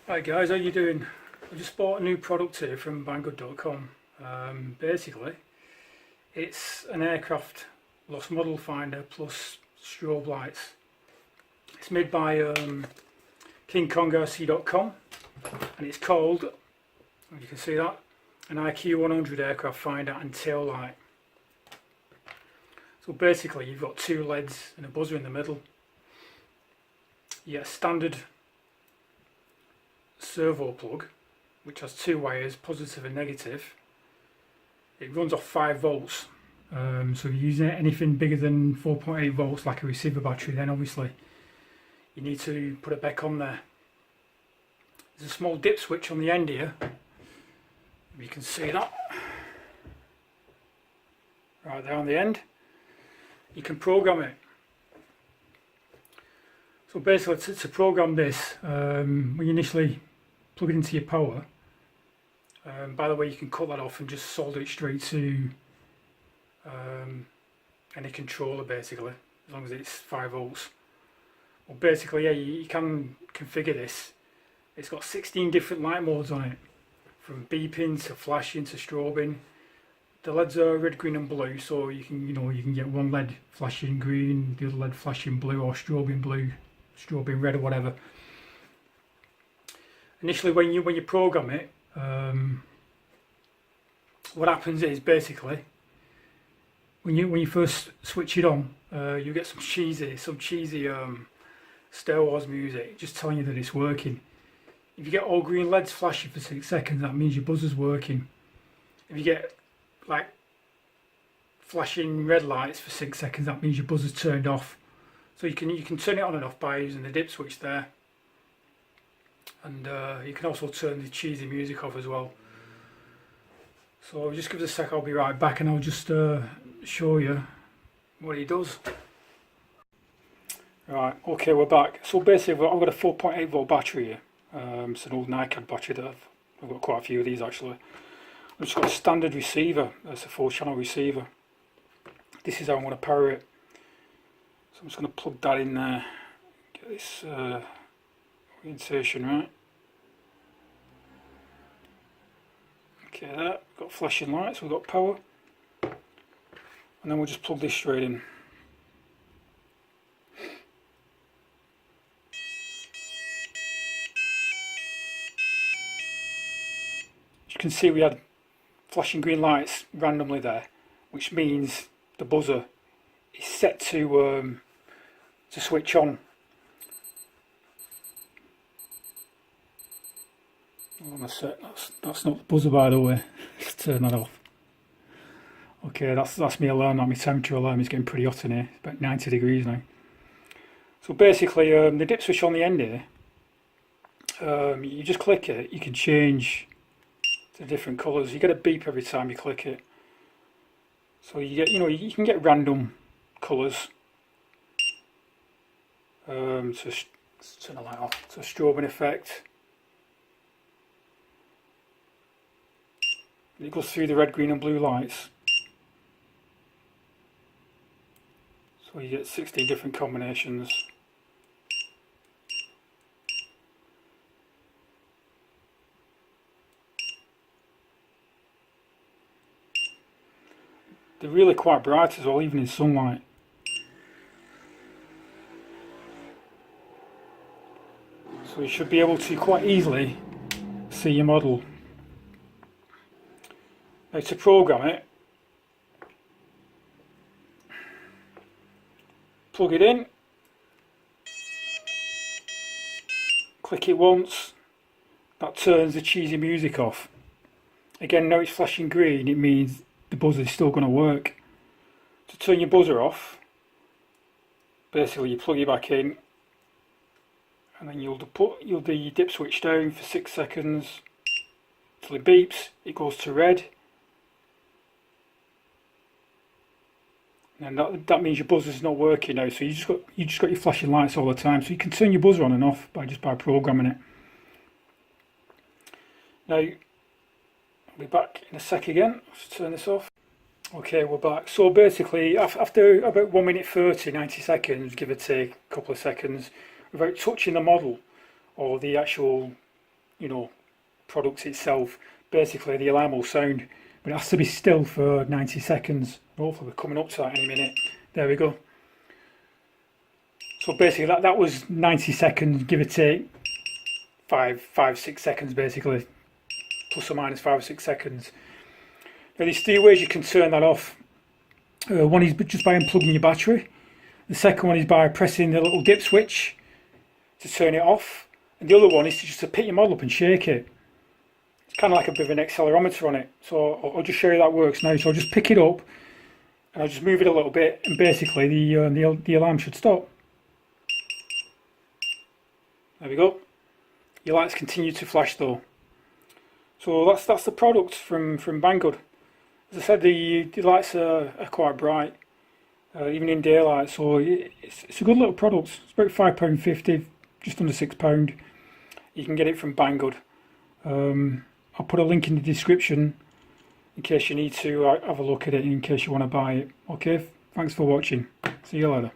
Hi guys, how you doing? I just bought a new product here from banggood.com. Basically, it's an aircraft lost model finder plus strobe lights. It's made by Kingkong and it's called, you can see that, an IQ 100 aircraft finder and tail light. So basically you've got two LEDs and a buzzer in the middle. You get a standard servo plug which has two wires, positive and negative. It runs off 5 volts, so if you're using anything bigger than 4.8 volts like a receiver battery, then obviously you need to put it back on there. There's a small dip switch on the end here, you can see that right there on the end. You can program it. So basically to program this, when you initially plug it into your power, by the way, you can cut that off and just solder it straight to any controller basically, as long as it's 5 volts. Well, basically, yeah, you can configure this. It's got 16 different light modes on it, from beeping to flashing to strobing. The LEDs are red, green and blue, so you can get one LED flashing green, the other LED flashing blue, or strobing blue, strobing red, or whatever. Initially, when you program it, what happens is basically when you first switch it on, you get some cheesy Star Wars music just telling you that it's working. If you get all green LEDs flashing for 6 seconds, that means your buzzer's working. If you get like flashing red lights for 6 seconds, that means your buzzer's turned off. So you can turn it on and off by using the dip switch there, and you can also turn the cheesy music off as well. So just give us a sec, I'll be right back and I'll just show you what he does. Right, okay, we're back. So basically I've got a 4.8 volt battery here. It's an old NiCad battery that I've got quite a few of these actually. I've just got a standard receiver, it's a 4-channel receiver. This is how I'm going to power it. So I'm just going to plug that in there, get this orientation right. Okay, there, we've got flashing lights, we've got power, and then we'll just plug this straight in. As you can see, we had flashing green lights randomly there, which means the buzzer is set to switch on. Hold on a sec, that's not the buzzer by the way. Let's turn that off. Okay, that's my alarm, not my temperature alarm. It's getting pretty hot in here. It's about 90 degrees now. So basically, the dip switch on the end here, you just click it, you can change to different colours. You get a beep every time you click it. So you get, you can get random colours. Let's turn the light off. It's a strobing effect. It goes through the red, green and blue lights. So you get 16 different combinations. They're really quite bright as well, even in sunlight. So you should be able to quite easily see your model. Now to program it, plug it in, click it once, that turns the cheesy music off. Again, now it's flashing green, it means the buzzer is still going to work. To turn your buzzer off, basically you plug it back in, and then you'll put your dip switch down for 6 seconds till it beeps, it goes to red. And that means your buzzer's not working now, so you just got your flashing lights all the time. So you can turn your buzzer on and off by programming it. Now I'll be back in a sec again. Let's turn this off. Okay, we're back. So basically, after about 1 minute 30, 90 seconds, give or take a couple of seconds, without touching the model or the actual product itself. Basically the alarm will sound, but it has to be still for 90 seconds. Hopefully we're coming up to that any minute. There we go. So basically that was 90 seconds, give or take 5-6 seconds basically, plus or minus 5 or 6 seconds. Now there's 3 ways you can turn that off. One is just by unplugging your battery. The second one is by pressing the little dip switch to turn it off. And the other one is just to pick your model up and shake it. It's kind of like a bit of an accelerometer on it. So I'll just show you that works now. So I'll just pick it up and I'll just move it a little bit, and basically the alarm should stop. There we go. Your lights continue to flash though. So that's the product from Banggood. As I said, the lights are quite bright, even in daylight. So it's a good little product. It's about £5.50, just under £6. You can get it from Banggood. I'll put a link in the description in case you need to have a look at it, in case you want to buy it. Okay, thanks for watching. See you later.